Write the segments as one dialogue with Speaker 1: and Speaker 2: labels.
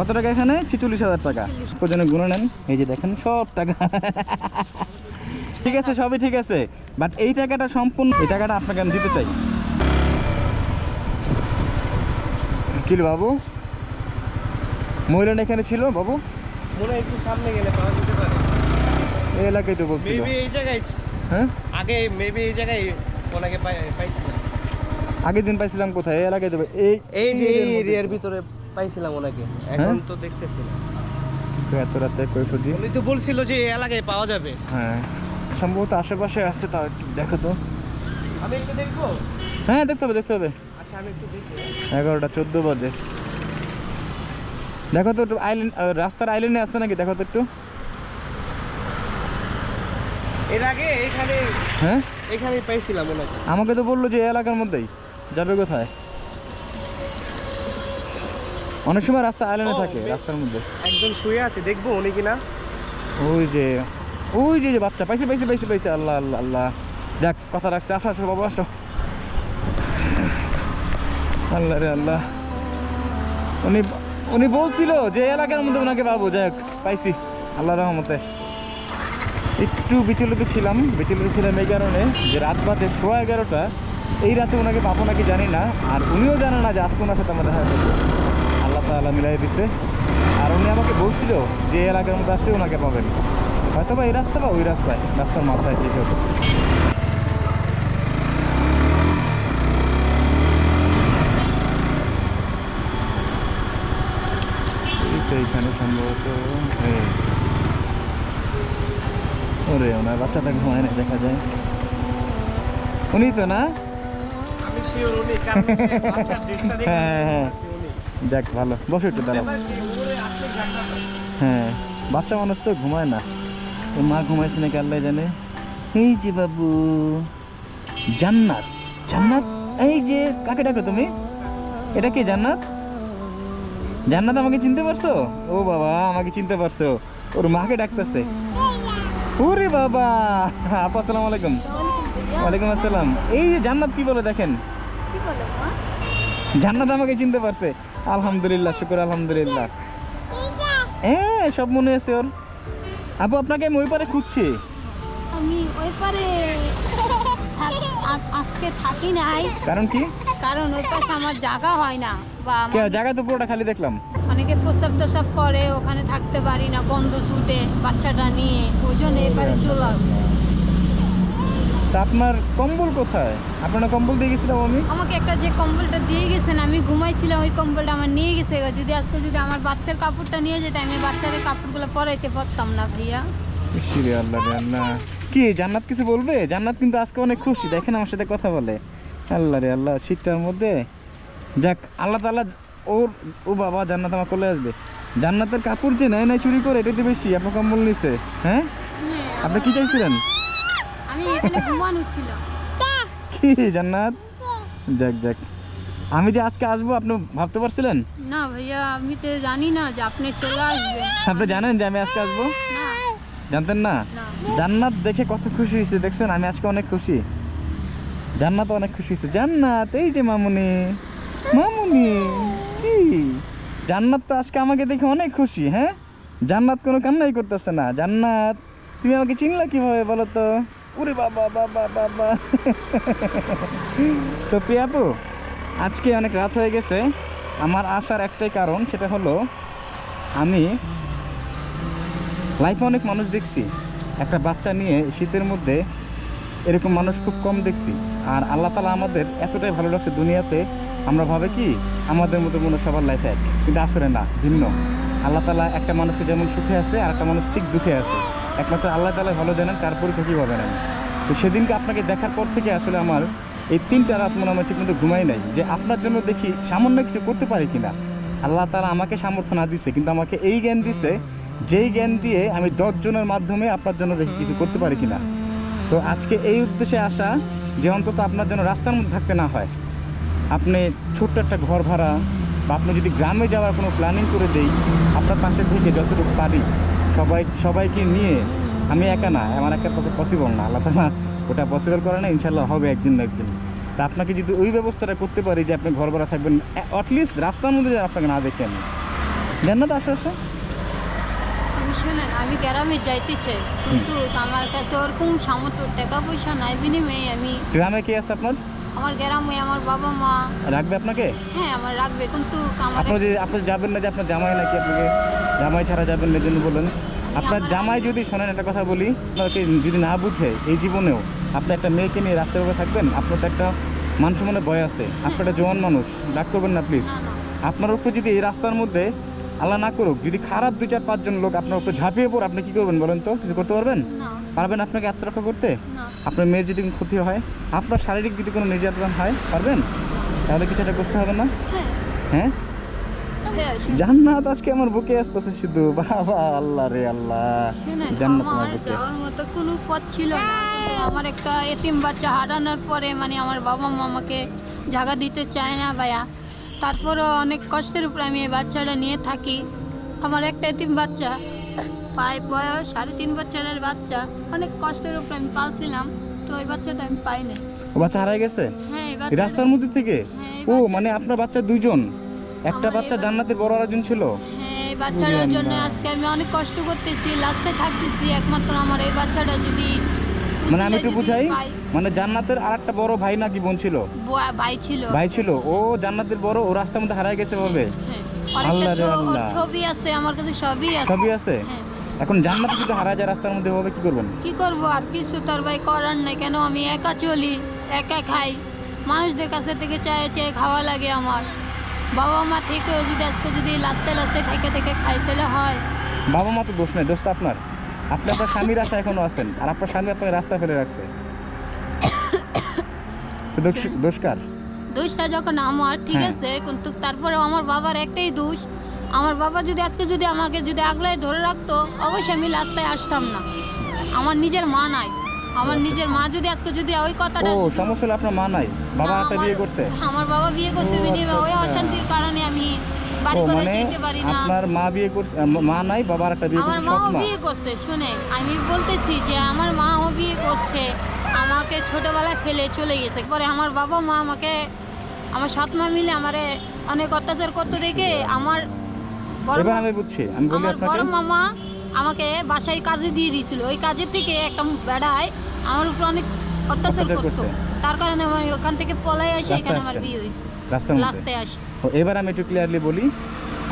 Speaker 1: কত টাকা এখানে? 46,000 টাকা। কোজনে গুনে নেন, এই যে দেখেন সব টাকা। ঠিক আছে, সবই ঠিক আছে, বাট এই টাকাটা সম্পূর্ণ, এই টাকাটা আপনাকে আমি দিতে চাই। কি বাবু, মহিলা এখানে ছিল বাবু?
Speaker 2: মনে একটু সামনে গেলে পাওয়া যেতে পারে।
Speaker 1: এই এলাকায় তো বলছিল।
Speaker 2: মেবি এই জায়গায়,
Speaker 1: হ্যাঁ
Speaker 2: আগে মেবি এই জায়গায় ওনাকে পাইছিলাম।
Speaker 1: আগের দিন পাইছিলাম কোথায়? এই এলাকায় দেবে,
Speaker 2: এই যে এই এরিয়ার ভিতরে পাইছিলাম ওনাকে, এখন তো দেখতেছি না।
Speaker 1: এত রাতে কই খুঁজি?
Speaker 2: উনি তো বলছিল যে এই এলাকায় পাওয়া যাবে।
Speaker 1: হ্যাঁ সম্ভবত আশেপাশে আছে, তাও একটু দেখো তো।
Speaker 2: আমি একটু দেখবো?
Speaker 1: হ্যাঁ দেখতে হবে, দেখতে হবে।
Speaker 2: আচ্ছা আমি একটু দেখি।
Speaker 1: 11:14 বাজে। দেখো তো একটু আইল্যান্ড, রাস্তার আইল্যান্ডে আসছে নাকি দেখো তো একটু।
Speaker 2: এর আগে এখানে,
Speaker 1: হ্যাঁ
Speaker 2: এখানেই পাইছিলাম ওনাকে।
Speaker 1: আমাকে তো বললো যে এই এলাকার মধ্যেই, যাবে কোথায়? অনেক সময় রাস্তা আইল্যান্ডে থাকে, রাস্তার মধ্যে।
Speaker 2: একদম শুয়ে আছে, দেখবো উনি কিনা।
Speaker 1: ওই যে ওই যে বাচ্চা, পাইছে পাইছে পাইছে পাইছে। আল্লাহ আল্লাহ আল্লাহ, দেখ কথা রাখছে। আসো আসো বাবা আসো। আল্লাহ রে আল্লাহ, উনি উনি বলছিল যে এলাকার মধ্যে ওনাকে পাবো। যাই হোক পাইছি আল্লাহ রহমতে। একটু বিচলিত ছিলাম এই কারণে যে রাত বাজে 11:15। এই রাতে ওনাকে পাবো নাকি জানি না, আর উনিও জানে না যে আজকে ওনার সাথে আমার দেখা করবো। আল্লাহ তাআলা মিলাই দিছে। আর উনি আমাকে বলছিল যে এই এলাকার মধ্যে আসলে ওনাকে পাবেন, হয়তো বা এই রাস্তা বা ওই রাস্তায়, রাস্তার মাথায় ঠিক হবে। এইখানে সম্ভবত ওরে ওনার বাচ্চাটা ঘুমায় না, দেখা যায় উনি তো না।
Speaker 2: আমি শিওর উনি, কারণ বাচ্চার ড্রেসটা দেখে
Speaker 1: হ্যাঁ হ্যাঁ
Speaker 2: উনি।
Speaker 1: দেখ ভালো, বসে একটু দাঁড়াও। হ্যাঁ বাচ্চা মানুষ তো ঘুমায় না, ওর মা ঘুমাইছে নাকি আল্লাহ জানে। এই যে বাবু জান্নাত, জান্নাত, এই যে কাকে ডাকো তুমি? এটা কি জান্নাত? জান্নাত আমাকে চিনতে পারছো? ও বাবা আমাকে চিনতে পারছো, ওর মাকে ডাকতেছে। ওরে বাবা, আপু আসসালামু আলাইকুম। ওয়ালাইকুম আসসালাম। এই যে জান্নাত কি বলে দেখেন, জান্নাত আমাকে চিনতে পারছে। আলহামদুলিল্লাহ, শুকর আলহামদুলিল্লাহ। হ্যাঁ সব মনে আছে ওর। আপু আপনাকে আমি ওই পারে খুঁজছি।
Speaker 3: আমি ওই পারে আজকে থাকি নাই।
Speaker 1: কারণ কি?
Speaker 3: কারণ ওই পাশে আমার জায়গা হয় না, বা
Speaker 1: জায়গা তো পুরোটা খালি দেখলাম।
Speaker 3: অনেকে প্রস্তাব টসাব করে, ওখানে থাকতে পারি না, গন্ধ ছুটে বাচ্চাটা নিয়ে, ওই জন্য এবারে চলে আসছে।
Speaker 1: তা আপনার কম্বল কোথায়? আপনারা কম্বল দিয়ে গেছিলাম আমি।
Speaker 3: আমাকে একটা যে কম্বলটা দিয়ে গেছেন, আমি ঘুমাইছিলাম, ওই কম্বলটা আমার নিয়ে গেছে। যদি আজকে যদি আমার বাচ্চার কাপড়টা নিয়ে যেত, আমি বাচ্চাদের কাপড়গুলো পরাইতে পারতাম না ভাইয়া।
Speaker 1: ইসরে আল্লাহ রে আল্লাহ, কি জান্নাত কিছু বলবে? জান্নাত কিন্তু আজকে অনেক খুশি, দেখেন আমার সাথে কথা বলে। আল্লাহ রে আল্লাহ, শীতটার মধ্যে যাক আল্লাহ তাআলা ওর, ও বাবা জান্নাত আমার কোলে আসবে। জান্নাতের কাপড় যে নেয় নাই চুরি করে, এটাতে বেশি আপনার কম্বল নিছে। হ্যাঁ আপনি কি চাইছিলেন?
Speaker 3: আমি এখানে ঘুমানো ছিল।
Speaker 1: কি জান্নাত, যাক যাক, আমি যে আজকে আসবো আপনি ভাবতে পারছিলেন?
Speaker 3: না ভাইয়া, আমি তো জানি না যে আপনি চলে আসবেন।
Speaker 1: আপনি জানেন যে আমি আজকে আসবো?
Speaker 3: না
Speaker 1: জানতেন না?
Speaker 3: না।
Speaker 1: জান্নাত দেখে কত খুশি হয়েছে দেখছেন, আমি আজকে অনেক খুশি। জান্নাত অনেক খুশি হয়েছে। জান্নাত এই যে মামুনি, মামুনি কি, জান্নাত তো আজকে আমাকে দেখে অনেক খুশি। হ্যাঁ জান্নাত কোনো কান্নাই করতেছে না। জান্নাত তুমি আমাকে চিনলা কিভাবে বলো তো? ওরে বাবা বাবা বাবা। তো প্রিয়াপু, আজকে অনেক রাত হয়ে গেছে, আমার আসার একটাই কারণ, সেটা হলো আমি লাইফে অনেক মানুষ দেখছি, একটা বাচ্চা নিয়ে শীতের মধ্যে এরকম মানুষ খুব কম দেখছি। আর আল্লাহ তাআলা আমাদের এতটাই ভালো লাগছে দুনিয়াতে, আমরা ভাবে কি আমাদের মতো মনে সবার লাইফে এক, কিন্তু আসলে না, ভিন্ন। আল্লাহ তাআলা একটা মানুষকে যেমন সুখে আছে আর একটা মানুষ ঠিক দুঃখে আছে, একমাত্র আল্লাহ তাআলা ভালো জানেন কার পরীক্ষা কীভাবে নেন। তো সেদিনকে আপনাকে দেখার পর থেকে আসলে আমার এই 3টা রাত মনে হয় ঠিক মতো ঘুমাই নাই, যে আপনার জন্য দেখি সামান্য কিছু করতে পারি কিনা। আল্লাহ তাআলা আমাকে সামর্থ্য না দিছে, কিন্তু আমাকে এই জ্ঞান দিছে, যেই জ্ঞান দিয়ে আমি 10 জনের মাধ্যমে আপনার জন্য দেখি কিছু করতে পারি কিনা। তো আজকে এই উদ্দেশ্যে আসা যে অন্তত আপনার জন্য রাস্তার মধ্যে থাকতে না হয়, আপনি ছোট্ট একটা ঘর ভাড়া, বা আপনি যদি গ্রামে যাওয়ার কোনো প্ল্যানিং করে দেই, আপনার পাশে থেকে যতটুকু পারি সবাইকে নিয়ে, আমি একা না, আমার একা পক্ষে পসিবল না, আল্লাহ তাআলা ওটা পসিবল করে না, ইনশাল্লাহ হবে একদিন না একদিন। তা আপনাকে যদি ওই ব্যবস্থাটা করতে পারি যে আপনি ঘর ভাড়া থাকবেন, অ্যাটলিস্ট রাস্তার মধ্যে যেন আপনাকে না দেখে আমি, জান্নাত আশেপাশে?
Speaker 3: আমি শোনেন, আমি গ্রামে যাইতে চাই, কিন্তু আমার কাছে ওরকম সামর্থ্য টাকা পয়সা নাই, বিনিময়ে আমি
Speaker 1: গ্রামে কে আছে আপনার?
Speaker 3: আমার গ্রামে আমার বাবা মা
Speaker 1: রাখবে আপনাকে?
Speaker 3: হ্যাঁ আমার রাখবে, কিন্তু আমার
Speaker 1: আপনি যাবেন না যে আপনার জামাই নাকি আপনাকে জামাই ছাড়া যাবেন না, এই জন্য বলেন। আপনার জামাই যদি শোনেন, একটা কথা বলি, আপনাকে যদি না বুঝে এই জীবনেও আপনি একটা মেয়েকে নিয়ে রাস্তার উপরে থাকবেন, আপনার তো একটা মান সম্মানের ভয় আছে। আপনি একটা জোয়ান মানুষ, রাগ করবেন না প্লিজ।
Speaker 3: না, না।
Speaker 1: আপনার উপর যদি এই রাস্তার মধ্যে আল্লাহ না করুক, যদি খারাপ 2-4-5 জন লোক আপনার উপর ঝাঁপিয়ে পড়ে, আপনি কি করবেন বলেন তো? কিছু করতে পারবেন?
Speaker 3: না,
Speaker 1: পারবেন আপনাকে আত্মরক্ষা করতে?
Speaker 3: না।
Speaker 1: আপনার মেয়ের যদি কোনো ক্ষতি হয়, আপনার শারীরিক যদি কোনো নির্যাতন হয়, পারবেন? তাহলে কিছু একটা করতে হবে না?
Speaker 3: হ্যাঁ,
Speaker 1: হ্যাঁ,
Speaker 3: হ্যাঁ,
Speaker 1: জান্নাত আজকে আমার বুকে আসতেছে শুধু, বাবা আল্লাহ রে আল্লাহ।
Speaker 3: শুনেন,
Speaker 1: জান্নাত
Speaker 3: আমার
Speaker 1: আমার বুকে।
Speaker 3: যাওয়ার মতো কোনো পথ ছিল না, কিন্তু আমার একটা এতিম বাচ্চা হারানোর পরে মানে আমার বাবা মা আমাকে জায়গা দিতে চায় না ভাইয়া। তারপরও অনেক কষ্টের উপর আমি এই বাচ্চাটা নিয়ে থাকি। আমার একটা এতিম বাচ্চা, বয়স 3.5 বছরের বাচ্চা, অনেক কষ্টের উপর আমি পালছিলাম, তো ওই বাচ্চাটা আমি পাই নাই।
Speaker 1: ও বাচ্চা হারাই গেছে
Speaker 3: হ্যাঁ, এই
Speaker 1: এই
Speaker 3: বাচ্চাটা-
Speaker 1: রাস্তার মধ্যে থেকে?
Speaker 3: হ্যাঁ, এই
Speaker 1: ও
Speaker 3: বাচ্চা-
Speaker 1: মানে আপনার বাচ্চা 2 জন, একটা
Speaker 3: আমার এই
Speaker 1: বাচ্চা
Speaker 3: বাচ্চা-
Speaker 1: জান্নাতের বড় আরেকজন ছিল?
Speaker 3: হ্যাঁ, এই বাচ্চাটার
Speaker 1: বুঝলাম
Speaker 3: জন্য
Speaker 1: না।
Speaker 3: আজকে আমি অনেক কষ্ট করতেছি, লাস্টে থাকতেছি, একমাত্র আমার এই বাচ্চাটা যদি
Speaker 1: মানে আমি একটু
Speaker 3: যদি
Speaker 1: বুঝাই,
Speaker 3: পাই।
Speaker 1: মানে জান্নাতের আরেকটা বড় ভাই নাকি বোন ছিল?
Speaker 3: ভাই ছিল।
Speaker 1: ভাই ছিল, ও জান্নাতের বড়, ও রাস্তার মধ্যে হারাই গেছে ভাবে?
Speaker 3: হ্যাঁ, আর একটা
Speaker 1: আল্লাহ রে
Speaker 3: ওর
Speaker 1: আল্লাহ।
Speaker 3: ছবি আছে আমার কাছে, সবই আছে।
Speaker 1: সবই আছে?
Speaker 3: হ্যাঁ।
Speaker 1: এখন জান্নাত যদি হারায় যায় রাস্তার মধ্যে, হবে কি করবেন?
Speaker 3: কি করব আর, কিছু তার ভাই করার নাই। কেন আমি একা চলি, একা খাই, মানুষদের কাছে থেকে চেয়ে চেয়ে খাওয়া লাগে আমার। বাবা মা থেকেও যদি আজকে যদি লাস্টে থেকে খাই, তাহলে হয়?
Speaker 1: বাবা মা তো দোষ নেই, দোষ তো আপনার। আপনি আপনার স্বামীর আশা এখনো আছেন, আর আপনার স্বামী আপনাকে রাস্তায় ফেলে রাখছে, তো দোষ কার?
Speaker 3: দোষটা যখন আমার, ঠিক
Speaker 1: হ্যাঁ।
Speaker 3: আছে, কিন্তু তারপরেও আমার বাবার একটাই দোষ। আমার বাবা যদি আজকে যদি আমাকে যদি আগলায় ধরে রাখতো, অবশ্যই আমি রাস্তায় আসতাম না। আমার নিজের মা নাই, আমার নিজের মা যদি আজকে যদি ওই কথাটা
Speaker 1: ও সমস্যা হলো আপনার মা নাই, বাবা
Speaker 3: না,
Speaker 1: একটা বিয়ে করছে?
Speaker 3: আমার বাবা বিয়ে করছে,
Speaker 1: ও,
Speaker 3: বিনিময়ে
Speaker 1: আচ্ছা,
Speaker 3: ওই
Speaker 1: আচ্ছা।
Speaker 3: অশান্তির কারণে আমি বাড়ি
Speaker 1: ও
Speaker 3: করে
Speaker 1: মানে
Speaker 3: যেতে পারি না।
Speaker 1: আপনার মা বিয়ে করছে, মা নাই, বাবার একটা বিয়ে
Speaker 3: আমার
Speaker 1: করছে,
Speaker 3: মাও
Speaker 1: সৎ মা।
Speaker 3: বিয়ে করছে, শুনে আমি বলতেছি যে আমার মাও বিয়ে করছে, আমাকে ছোটবেলায় ফেলে চলে গেছে। পরে আমার বাবা মা আমাকে, আমার সৎ মা মিলে আমারে অনেক অত্যাচার করতে দেখে আমার বড়
Speaker 1: এবার
Speaker 3: মা-
Speaker 1: আমি বুঝছি, আমি বলি
Speaker 3: আমার বড়
Speaker 1: আপনাকে,
Speaker 3: মামা আমাকে বাসায় কাজে দিয়ে দিয়েছিল। ওই কাজের থেকে একটা বেড়ায় আমার উপর অনেক অত্যাচার
Speaker 1: অত্যাচার
Speaker 3: করতো,
Speaker 1: করছে।
Speaker 3: তার কারণে আমি ওখান থেকে পলাই আসি,
Speaker 1: রাস্তায়
Speaker 3: এখানে আমার
Speaker 1: আসছেন।
Speaker 3: বিয়ে হয়েছে,
Speaker 1: রাস্তার মধ্যে।
Speaker 3: লাস্টে আসি।
Speaker 1: ও, এবার আমি একটু ক্লিয়ারলি বলি,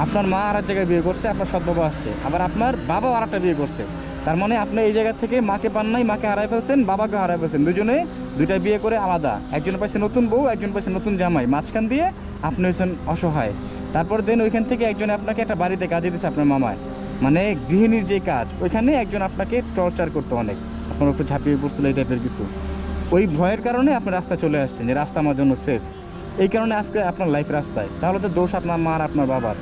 Speaker 1: আপনার মা আর এক জায়গায় বিয়ে করছে, আপনার সৎ বাবা আসছে, আবার আপনার বাবাও আর একটা বিয়ে করছে। তার মানে আপনি এই জায়গা থেকে মাকে পান নাই, মাকে হারাই ফেলছেন, বাবাকে হারাই ফেলছেন, দুজনে দুইটা বিয়ে করে আলাদা। একজন পাইছে নতুন বউ, একজন পাইছে নতুন জামাই, মাঝখান দিয়ে আপনি হয়েছেন অসহায়। তারপর দেন ওইখান থেকে একজনে আপনাকে একটা বাড়িতে কাজে দিচ্ছে আপনার মামায়, মানে গৃহিণীর যে কাজ, ওইখানে একজন আপনাকে টর্চার করতো অনেক, আপনার উপর ঝাঁপিয়ে পড়ছিল এই টাইপের কিছু। ওই ভয়ের কারণে আপনি রাস্তা চলে আসছেন, যে রাস্তা আমার জন্য সেফ, এই কারণে আজকে আপনার লাইফ রাস্তায়। তাহলে তো দোষ আপনার মা আর আপনার বাবার।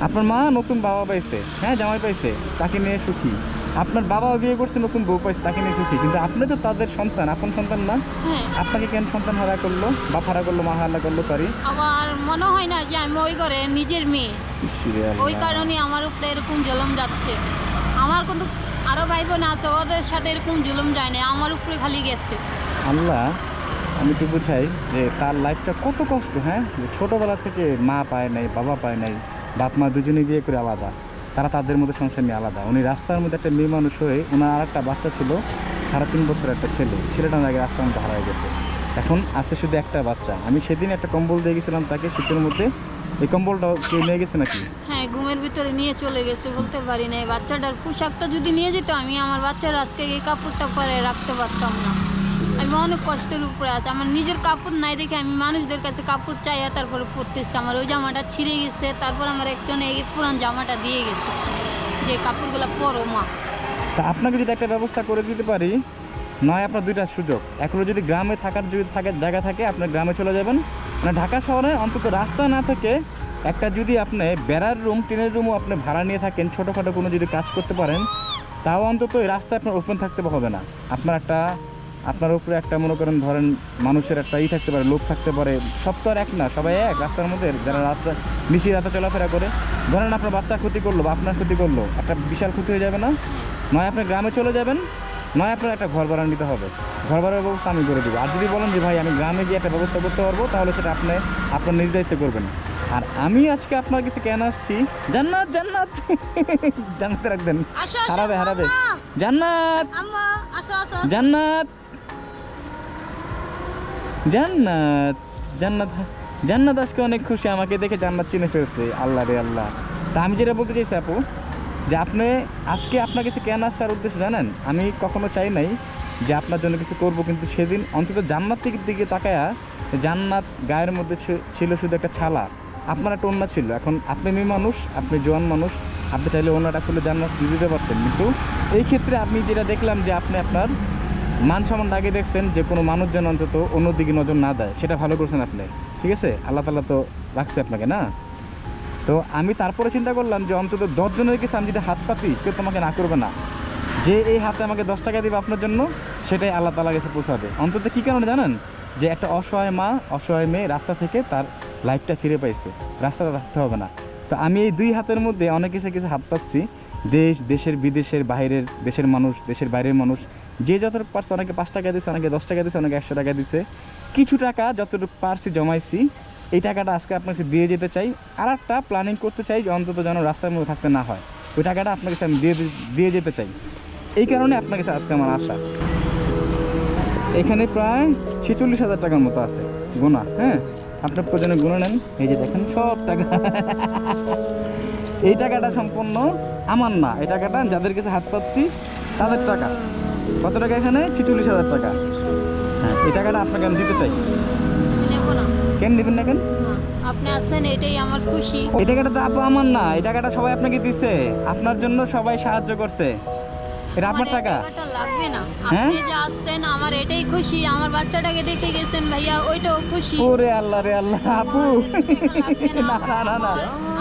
Speaker 1: আপনার মা নতুন বাবা পাইছে, হ্যাঁ জামাই পাইছে, তাকে নিয়ে সুখী। আপনার বাবাও বিয়ে করছে, নতুন বউ পাইছে, তাকে নিয়ে সুখী। কিন্তু আপনি তো তাদের সন্তান, আপন সন্তান না।
Speaker 3: হ্যাঁ,
Speaker 1: আপনাকে কেন সন্তান হারা করলো, বাপ হারা করলো, মা হারা করলো, সরি।
Speaker 3: আমার মনে হয় না যে আমি ওই ঘরে নিজের মেয়ে, ওই কারণে আমার উপরে এরকম জুলুম যাচ্ছে। আমার কিন্তু আরো ভাই বোন আছে, ওদের সাথে এরকম জুলুম যায় না, আমার উপরে খালি গেছে।
Speaker 1: আল্লাহ, আমি তো বুঝাই যে তার লাইফটা কত কষ্ট, হ্যাঁ, যে ছোটোবেলা থেকে মা পায় নাই, বাবা পায় নাই, বাপ মা দুজনে বিয়ে করে আলাদা, তারা তাদের মধ্যে সংসার নিয়ে আলাদা। উনি রাস্তার মধ্যে একটা মেয়ে মানুষ হয়ে, ওনার আর একটা বাচ্চা ছিল 3.5 বছরের একটা ছেলে, ছেলেটা আগে রাস্তার মধ্যে হারায় গেছে, এখন আছে শুধু একটা বাচ্চা। আমি সেদিন একটা কম্বল দিয়ে গেছিলাম তাকে শীতের মধ্যে, এই কম্বলটা কেউ নিয়ে গেছে নাকি?
Speaker 3: হ্যাঁ, ঘুমের ভিতরে নিয়ে চলে গেছে, বলতে পারি না। এই বাচ্চাটার পোশাকটা যদি নিয়ে যেত, আমি আমার বাচ্চার আজকে এই কাপড়টা পরে রাখতে পারতাম না। আমি অনেক কষ্টের উপরে আছি, আমার নিজের কাপড় নাই দেখে আমি মানুষদের কাছে কাপড় চাইয়া তারপরে পরতেছি। আমার ওই জামাটা ছিঁড়ে গেছে, তারপর আমার একজন এই পুরান জামাটা দিয়ে গেছে যে কাপড়গুলো পরো মা।
Speaker 1: তা আপনাকে যদি একটা ব্যবস্থা করে দিতে পারি, নয় আপনার দুইটা সুযোগ, এক হলো যদি গ্রামে থাকার যদি জায়গা থাকে আপনার গ্রামে চলে যাবেন, মানে ঢাকা শহরে অন্তত রাস্তা না থেকে একটা যদি আপনি বেড়ার রুম, টিনের রুমও আপনি ভাড়া নিয়ে থাকেন, ছোটোখাটো কোনো যদি কাজ করতে পারেন, তাও অন্তত এই রাস্তায় আপনার ওপেন থাকতে হবে না। আপনার উপরে একটা মনে করেন ধরেন মানুষের একটা থাকতে পারে, লোক থাকতে পারে, সব তো আর এক না, সবাই এক রাস্তার মধ্যে, যারা রাস্তা নিশি রাতে চলাফেরা করে। ধরেন আপনার বাচ্চা ক্ষতি করলো বা আপনার ক্ষতি করলো, একটা বিশাল ক্ষতি হয়ে যাবে না? নয় আপনি গ্রামে চলে যাবেন, নয় আপনার একটা ঘর ভাড়া নিতে হবে, ঘর ভাড়ার ব্যবস্থা আমি করে দেবো। আর যদি বলেন যে ভাই আমি গ্রামে গিয়ে একটা ব্যবস্থা করতে পারবো, তাহলে সেটা আপনি আপনার নিজ দায়িত্বে করবেন। আর আমি আজকে আপনার কাছে কেন আসছি, জান্নাত জান্নাত জান্নাতে রাখবেন,
Speaker 3: আসো আসো
Speaker 1: হারাবে হারাবে,
Speaker 3: আম্মা,
Speaker 1: জান্নাত
Speaker 3: আম্মা আসো আসো আসো।
Speaker 1: জান্নাত জান্নাত জান্নাত জান্নাত আজকে অনেক খুশি, আমাকে দেখে জান্নাত চিনে ফেলছে। আল্লাহ রে আল্লাহ। তা আমি যেটা বলতে চাইছি আপু, যে আপনি আজকে আপনার কাছে কেন আসার উদ্দেশ্য জানেন? আমি কখনো চাই নাই যে আপনার জন্য কিছু করব, কিন্তু সেদিন অন্তত জান্নাতের দিকে তাকায়া, জান্নাত গায়ের মধ্যে ছিল শুধু একটা ছালা, আপনার একটা ওন্না ছিল। এখন আপনি মেয়ে মানুষ, আপনি জোয়ান মানুষ, আপনি চাইলে ওন্নাটা খুলে জান্নাত দিয়ে দিতে পারতেন, কিন্তু এই ক্ষেত্রে আমি যেটা দেখলাম যে আপনি আপনার মান সম্মান আগে দেখছেন যে কোনো মানুষ যেন অন্তত অন্যদিকে নজর না দেয়, সেটা ভালো করছেন আপনি। ঠিক আছে, আল্লাহ তাআলা তো রাখছে আপনাকে না। তো আমি তারপরে চিন্তা করলাম যে অন্তত 10 জনের কাছে আমি যদি হাত পাতি, কেউ তোমাকে না করবে না। যে এই হাতে আমাকে 10 টাকা দিবে আপনার জন্য, সেটাই আল্লাহ তাআলার কাছে পৌঁছাবে। অন্তত কী কারণে জানেন? যে একটা অসহায় মা, অসহায় মেয়ে রাস্তা থেকে তার লাইফটা ফিরে পাইছে, রাস্তাটা রাখতে হবে না। তো আমি এই 2 হাতের মধ্যে অনেক কিছু হাত পাচ্ছি। দেশের বিদেশের বাইরের দেশের মানুষ, দেশের বাইরের মানুষ, যে যতটুকু পারছে, অনেকে 5 টাকা দিচ্ছে, অনেকে 10 টাকা দিচ্ছে, অনেকে 100 টাকা দিচ্ছে। কিছু টাকা যতটুকু পারছি জমাইছি, এই টাকাটা আজকে আপনাকে দিয়ে যেতে চাই। আর একটা প্ল্যানিং করতে চাই যে অন্তত যেন রাস্তার মধ্যে থাকতে না হয়, ওই টাকাটা আপনার কাছে আমি দিয়ে যেতে চাই। এই কারণে আপনার কাছে আজকে আমার আশা। এখানে প্রায় 46,000 টাকার মতো আছে গোনা। হ্যাঁ, আপনার প্রয়োজনে গুনে নেন। এই যে দেখেন সব টাকা এই টাকাটা সম্পূর্ণ আমার না, এই টাকাটা যাদের কাছে হাত পাচ্ছি তাদের টাকা। কত টাকা এখানে? 46,000 টাকা। হ্যাঁ, এই টাকাটা আপনাকে আমি দিতে চাই।
Speaker 3: নেবো না।
Speaker 1: কেন নেবেন না? কেন?
Speaker 3: না, আপনি আসছেন এটাই আমার খুশি।
Speaker 1: এই টাকাটা তো আপু আমার না, এই টাকাটা সবাই আপনাকে দিছে, আপনার জন্য সবাই সাহায্য করছে, এটা আপনার
Speaker 3: আমার এই
Speaker 1: টাকা।
Speaker 3: টাকাটা লাগবে না।
Speaker 1: হ্যাঁ?
Speaker 3: আপনি যে আসছেন আমার এটাই খুশি, আমার বাচ্চাটাকে দেখে গেছেন ভাইয়া, ওইটাও খুশি।
Speaker 1: ওরে আল্লাহ রে আল্লাহ, আপু না না না না,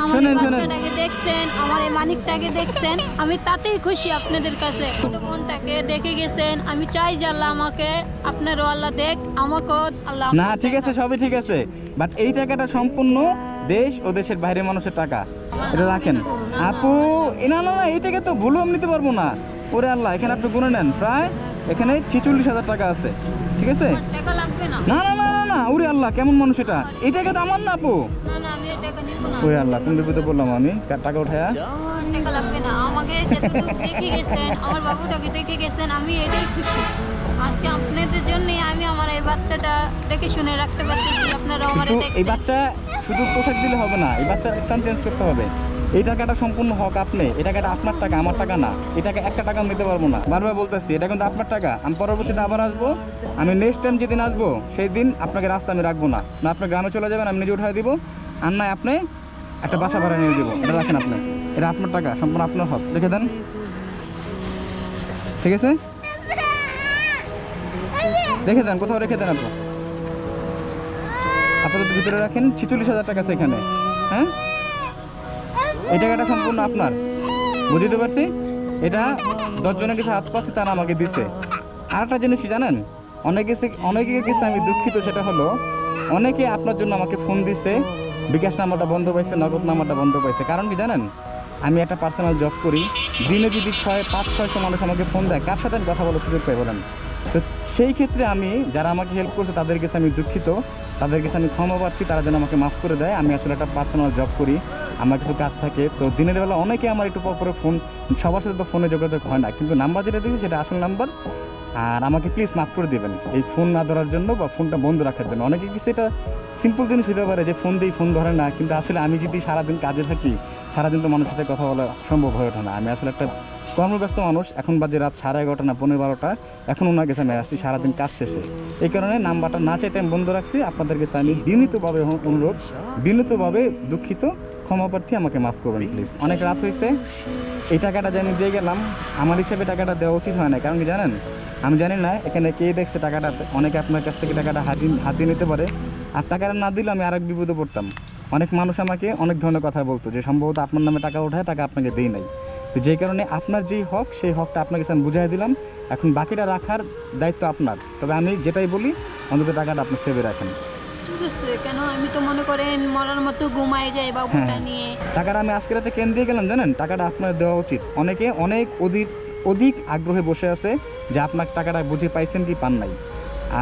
Speaker 3: আমার
Speaker 1: শুনেন
Speaker 3: এই
Speaker 1: শুনেন,
Speaker 3: বাচ্চাটাকে দেখছেন, আমার এই মানিকটাকে দেখছেন, আমি তাতেই খুশি আপনাদের কাছে। ছোট বোনটাকে দেখে গেছেন, আমি চাই যে আল্লাহ আমাকে, আপনারও আল্লাহ দেখ, আমাকেও আল্লাহ।
Speaker 1: না ঠিক আছে, সবই ঠিক আছে, বাট এই টাকাটা সম্পূর্ণ দেশ ও দেশের বাইরের মানুষের টাকা, এটা রাখেন আপু। না না না, এই টাকা তো ভুলও আমি নিতে পারবো না। ওরে আল্লাহ, এখানে আপনি গুনে নেন, প্রায় এখানে 46,000 টাকা আছে। ঠিক আছে,
Speaker 3: আমার টাকা লাগবে না।
Speaker 1: না না না না না, ওরে আল্লাহ কেমন মানুষ এটা, এই টাকা তো আমার না আপু।
Speaker 3: না না, আমি এই টাকা নিব না।
Speaker 1: ওরে আল্লাহ, কোন বিপদে বললাম আমি, টাকা উঠায়া।
Speaker 3: আমার টাকা লাগবে না। আমাকে যতটুকু দেখে গেছেন, আমার বাবুটাকে দেখে গেছেন, আমি এটাই খুশি। আজকে আপনাদের জন্যই আমি আমার এই বাচ্চাটা দেখে শুনে রাখতে পারতেছি। আপনারা আমার
Speaker 1: কিন্তু এই বাচ্চা শুধু পোশাক দিলে হবে না, এই বাচ্চার স্থান চেঞ্জ করতে হবে। এই টাকাটা সম্পূর্ণ হক আপনি, এই টাকাটা আপনার টাকা, আমার টাকা না। এই টাকা একটা টাকা নিতে পারবো না, বারবার বলতেছি, এটা কিন্তু আপনার টাকা। আমি পরবর্তীতে আবার আসবো, আমি নেক্সট টাইম যেদিন আসবো সেই দিন আপনাকে রাস্তা আমি রাখবো না, না আপনি গ্রামে চলে যাবেন, আমি নিজে উঠাই দিব, আর নয় আপনি একটা বাসা ভাড়া নিয়ে দেবো। এটা রাখেন আপনি, এটা আপনার টাকা, সম্পূর্ণ আপনার হক, রেখে দেন। ঠিক আছে, রেখে দেন, কোথাও রেখে দেন আপনি, আপাতত ভিতরে রাখেন। 46,000 টাকা আছে এখানে। হ্যাঁ, এই টাকাটা সম্পূর্ণ আপনার, বুঝতে পারছি। এটা 10 জনের কাছে হাত পাচ্ছি, তারা আমাকে দিছে। আর একটা জিনিস কি জানেন, অনেকের কাছে আমি দুঃখিত, সেটা হলো অনেকে আপনার জন্য আমাকে ফোন দিছে, বিকাশ নাম্বারটা বন্ধ পাইছে, নগদ নাম্বারটা বন্ধ পাইছে। কারণ কি জানেন, আমি একটা পার্সোনাল জব করি, দিনে যদি 500-600 মানুষ আমাকে ফোন দেয়, কার সাথে আমি কথা বলার সুযোগ পাই বলেন? তো সেই ক্ষেত্রে আমি, যারা আমাকে হেল্প করছে তাদের কাছে আমি দুঃখিত, তাদের কাছে আমি ক্ষমা প্রার্থী, তারা যেন আমাকে মাফ করে দেয়। আমি আসলে একটা পার্সোনাল জব করি, আমার কিছু কাজ থাকে, তো দিনের বেলা অনেকে আমার একটু পর পরে ফোন, সবার সাথে তো ফোনে যোগাযোগ হয় না, কিন্তু নাম্বার যেটা দিয়েছি সেটা আসল নাম্বার। আর আমাকে প্লিজ মাফ করে দেবেন এই ফোন না ধরার জন্য বা ফোনটা বন্ধ রাখার জন্য। অনেকে কিছু এটা সিম্পল জিনিস হতে পারে যে ফোন দিই, ফোন ধরে না, কিন্তু আসলে আমি যদি সারাদিন কাজে থাকি, সারাদিন তো মানুষের সাথে কথা বলা সম্ভব হয়ে ওঠে না। আমি আসলে একটা কর্মব্যস্ত মানুষ, এখন বাজে রাত 11:30 না 12:30, এখন ওনার কাছে আমি আসছি সারাদিন কাজ শেষে। এই কারণে নাম্বারটা না চাইতে আমি বন্ধ রাখছি। আপনাদের কাছে আমি বিনীতভাবে অনুরোধ, বিনীতভাবে দুঃখিত, ক্ষমা প্রার্থী, আমাকে মাফ করবেন প্লিজ। অনেক রাত হয়েছে, এই টাকাটা যে আমি দিয়ে গেলাম, আমার হিসেবে টাকাটা দেওয়া উচিত হয় না। কারণ কি জানেন, আমি জানি না এখানে কে দেখছে টাকাটা, অনেকে আপনার কাছ থেকে টাকাটা হাতিয়ে নিতে পারে, আর টাকাটা না দিলে আমি আরেক বিপদে পড়তাম। অনেক মানুষ আমাকে অনেক ধরনের কথা বলতো যে সম্ভবত আপনার নামে টাকা ওঠায়, টাকা আপনাকে দেই নাই। তো যেই কারণে আপনার যেই হক, সেই হকটা আপনাকে আমি বুঝাই দিলাম। এখন বাকিটা রাখার দায়িত্ব আপনার। তবে আমি যেটাই বলি, অন্তত টাকাটা আপনি সেভে রাখেন।
Speaker 3: কেন আমি তো মনে করেন মরার মতো ঘুমাই যাই বাবুটা নিয়ে।
Speaker 1: টাকাটা আমি আজকে রাতে কেন দিয়ে গেলাম জানেন, টাকাটা আপনার দেওয়া উচিত। অনেকে অনেক অধিক আগ্রহে বসে আছে যে আপনার টাকাটা বুঝে পাইছেন কি পান নাই।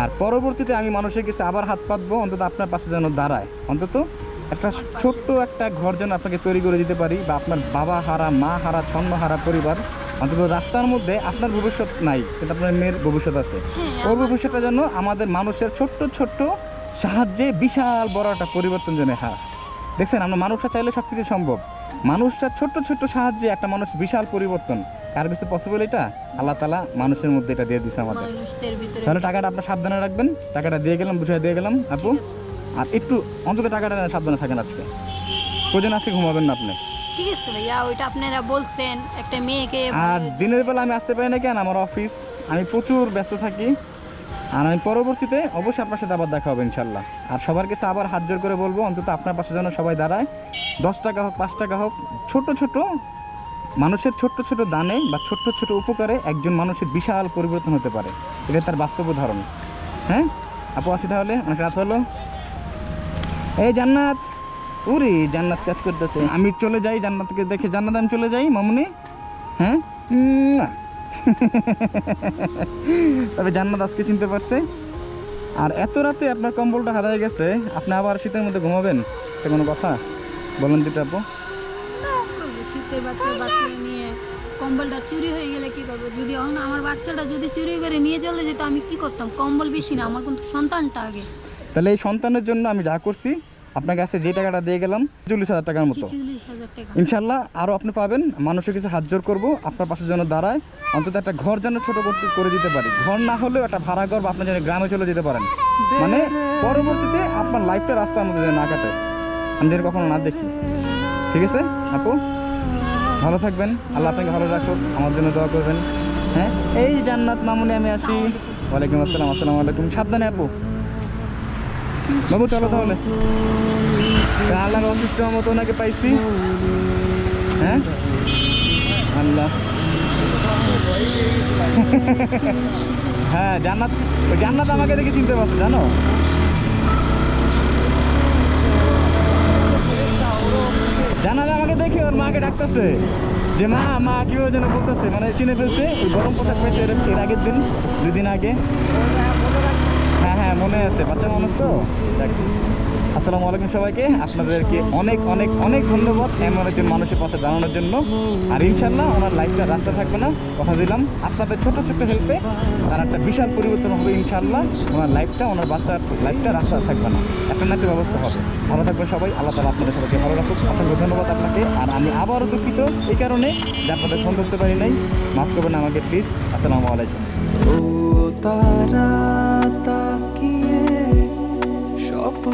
Speaker 1: আর পরবর্তীতে আমি মানুষের কাছে আবার হাত পাতবো, অন্তত আপনার পাশে যেন দাঁড়ায়, অন্তত একটা ছোট্ট একটা ঘর যেন আপনাকে তৈরি করে দিতে পারি, বা আপনার বাবা হারা, মা হারা, ছন্ন হারা পরিবার, অন্তত রাস্তার মধ্যে আপনার ভবিষ্যৎ নাই কিন্তু আপনার মেয়ের ভবিষ্যৎ আছে,
Speaker 3: হ্যাঁ,
Speaker 1: ওর ভবিষ্যৎটা যেন আমাদের মানুষের ছোট্ট ছোট্ট সাহায্যে বিশাল বড় একটা পরিবর্তন যেন হয়। দেখছেন, আমরা মানুষরা চাইলে সব কিছু সম্ভব। মানুষরা ছোট্ট ছোট্ট সাহায্যে একটা মানুষ বিশাল পরিবর্তন, কার কাছে পসিবল এটা? আল্লাহ তাআলা মানুষের মধ্যে এটা দিয়ে দিচ্ছে আমাদের।
Speaker 3: মানুষদের ভিতরে।
Speaker 1: তাহলে টাকাটা আপনার সাবধানে রাখবেন, টাকাটা দিয়ে গেলাম, বুঝিয়ে দিয়ে গেলাম আপু।
Speaker 3: ঠিক আছে।
Speaker 1: আর একটু অন্তত টাকাটা সাবধানে থাকেন আজকে, প্রয়োজন আছে ঘুমাবেন না আপনি।
Speaker 3: ঠিক আছে ভাইয়া, ওইটা আপনারা বলছেন একটা মেয়েকে
Speaker 1: আর দিনের বেলা আমি আসতে পারি না কেন, আমার অফিস, আমি প্রচুর ব্যস্ত থাকি। আর আমি পরবর্তীতে অবশ্যই আপনার সাথে আবার দেখা হবে ইনশাল্লাহ। আর সবার কাছে আবার হাত জোর করে বলবো, অন্তত আপনার পাশে যেন সবাই দাঁড়ায়। 10 টাকা হোক, 5 টাকা হোক, ছোট ছোট মানুষের ছোট্ট ছোট দানে বা ছোট্ট ছোট উপকারে একজন মানুষের বিশাল পরিবর্তন হতে পারে, এটা তার বাস্তব উদাহরণ। হ্যাঁ আপু, আসি তাহলে, অনেক রাত হলো। এই জান্নাত, ওরে জান্নাত কাজ করতেছে, আমি চলে যাই জান্নাতকে দেখে। জান্নাত আমি চলে যাই মামুনি। হ্যাঁ তবে জান্নাত আজকে চিনতে পারছে। আর এত রাতে আপনার কম্বলটা হারিয়ে গেছে, আপনি আবার শীতের মধ্যে ঘুমাবেন, এটা কোনো কথা? বলেন দিতে আপু।
Speaker 3: শীতের বাচ্চা নিয়ে কম্বলটা চুরি হয়ে গেলে কি করবো? যদি এখন আমার বাচ্চাটা যদি চুরি করে নিয়ে চলে যেত, আমি কি করতাম? কম্বল বেশি না, আমার কিন্তু সন্তানটা আগে।
Speaker 1: তাহলে এই সন্তানের জন্য আমি যা করছি, আপনার কাছে যে টাকাটা দিয়ে গেলাম 40,000 টাকার মতো,
Speaker 3: 40,000 টাকা।
Speaker 1: ইনশাল্লাহ আরও আপনি পাবেন। মানুষের কিছু হাত জোর করবো, আপনার পাশে যেন দাঁড়ায়, অন্তত একটা ঘর যেন ছোটো করে দিতে পারি। ঘর না হলেও একটা ভাড়া ঘর, বা আপনি যেন গ্রামে চলে যেতে পারেন, মানে পরবর্তীতে আপনার লাইফটা রাস্তার মধ্যে যেন না কাটে, আমি যেন কখনো না দেখি। ঠিক আছে আপু, ভালো থাকবেন, আল্লাহ আপনাকে ভালো রাখুক, আমার জন্য দোয়া করবেন। হ্যাঁ, এই জান্নাত মামুনি, আমি আসি। ওয়ালাইকুম আসসালাম। আসসালামু আলাইকুম। সাবধানে আপু। বাবু চলো তাহলে, আল্লাহর অসুস্থ মতো ওনাকে পাইছি। হ্যাঁ আল্লাহ। হ্যাঁ জান্নাত, ওই জান্নাত আমাকে দেখে চিনতে পারছো জানো? জান্নাত আমাকে দেখে ওর মাকে ডাকতেছে যে মা, মা কিভাবে যেন বলতেছে, মানে চিনে ফেলছে। ওই গরম পোশাক পেয়েছে এর আগের দিন, 2 দিন আগে। হ্যাঁ হ্যাঁ মনে আছে, বাচ্চা মানুষ তো। দেখ, আসসালামু আলাইকুম সবাইকে। আপনাদেরকে অনেক অনেক অনেক ধন্যবাদ এমন একজন মানুষের পাশে দাঁড়ানোর জন্য। আর ইনশাল্লাহ ওনার লাইফটা রাস্তা থাকবে না, কথা দিলাম। আপনাদের ছোট ছোট হেল্পে তার একটা বিশাল পরিবর্তন হবে ইনশাল্লাহ। ওনার লাইফটা, ওনার বাচ্চার লাইফটা রাস্তা থাকবে না, একটা না একটা ব্যবস্থা হবে। ভালো থাকবেন সবাই, আল্লাহ তাআলা আপনাদের সবাইকে ভালো রাখুক। অসংখ্য ধন্যবাদ আপনাকে। আর আমি আবারও দুঃখিত এই কারণে যে আপনাদের ফোন ধরতে পারি নাই, মাফ করবেন আমাকে প্লিজ। আসসালামু আলাইকুম।
Speaker 4: ও তারা তাকিয়ে স্বপ্ন